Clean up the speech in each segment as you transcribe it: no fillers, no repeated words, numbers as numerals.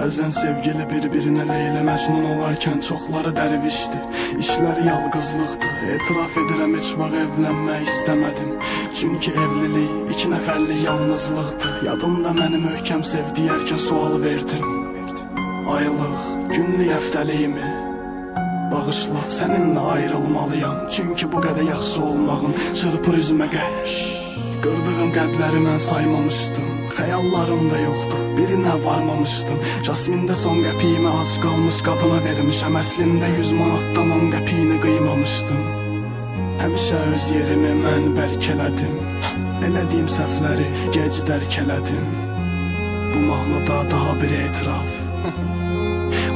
Bəzən sevgili bir-birinə Leylə Məcnun olarkən çoxları dərvişdir. İşləri yalqızlıqdır. Etiraf edirəm, heç vaxt evlənmək istəmədim. Çünki evlilik iki nəfərlik yalnızlıqdır. Yadımda məni möhkəm sev deyərkən sual verdim. Aylıq, günlük, həftəliyimi bağışla, səninlə ayrılmalıyam. Çünki bu qədər yaxşı olmağın çırpır üzümə qəş. Qırdığım qəlbləri mən saymamışdım. Xəyallarım da yoxdur, birinə varmamışdım. Jasmində son qəpiyimi ac qalmış qadına vermişəm. Əslində 100 manatdan 10 qəpiyini qıymamışdım. Həmişə öz yerimi mən bərk elədim. Elədiyim səhvləri gec dərk elədim. Bu mahnıda daha bir etiraf.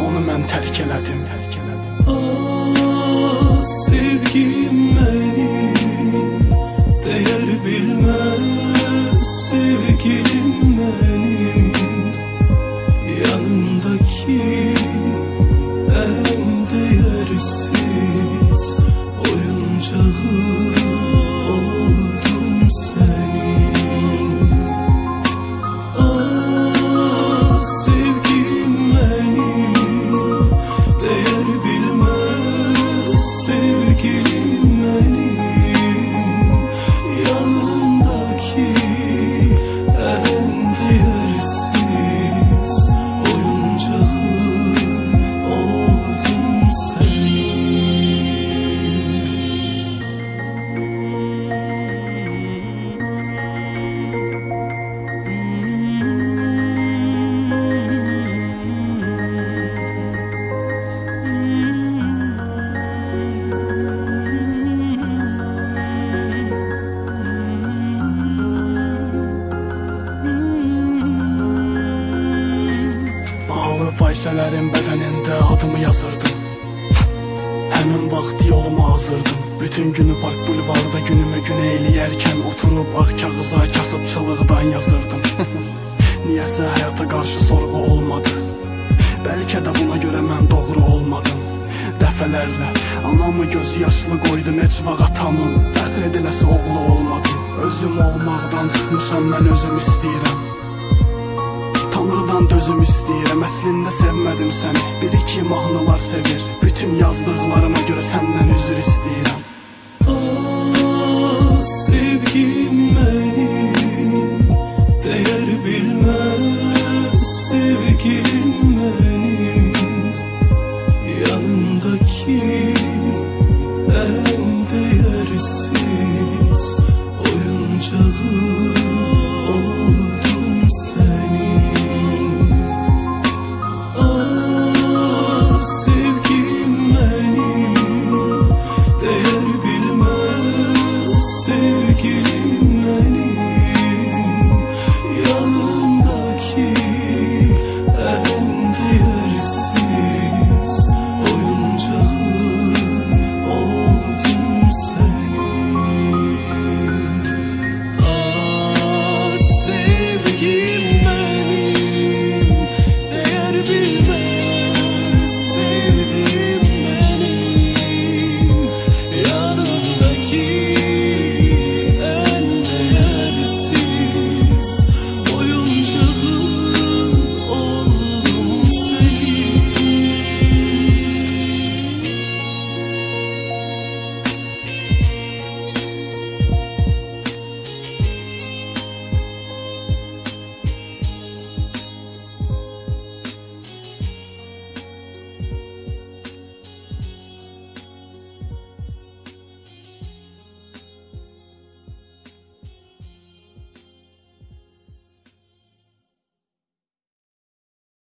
Onu mən tərk elədim. Ah sevgim mənim, dəyər bilməz sevgilim mənim. Yanındaki ən dəyərsiz oyuncağım oldum sənin. Ah sevgim mənim, dəyər bilməz sevgilim mənim. Yanındaki ən dəyərsiz oyuncağım oldum sənin. Bağlı fahişələrin bədənində adımı yazırdım. Həmin vaxt yolumu azırdım. Bütün günü park bulvarda günümü gün eyləyərkən oturub ağ kağıza kasıbçılıqdan yazırdım. Niyəsə həyata qarşı sorğu olmadı. Bəlkə də buna görə mən doğru olmadım. Dəfələrlə anamı gözü yaşlı qoydum, heç vaxt atamın fəxr ediləsi oğlu olmadım. Özüm olmaqdan çıxmışam, mən özüm istəyirəm. Tanrıdan dözüm istəyirəm, əslində sevmədim səni. Bir-iki mahnılar sevir, bütün yazdıqlarıma görə səndən üzr istəyirəm.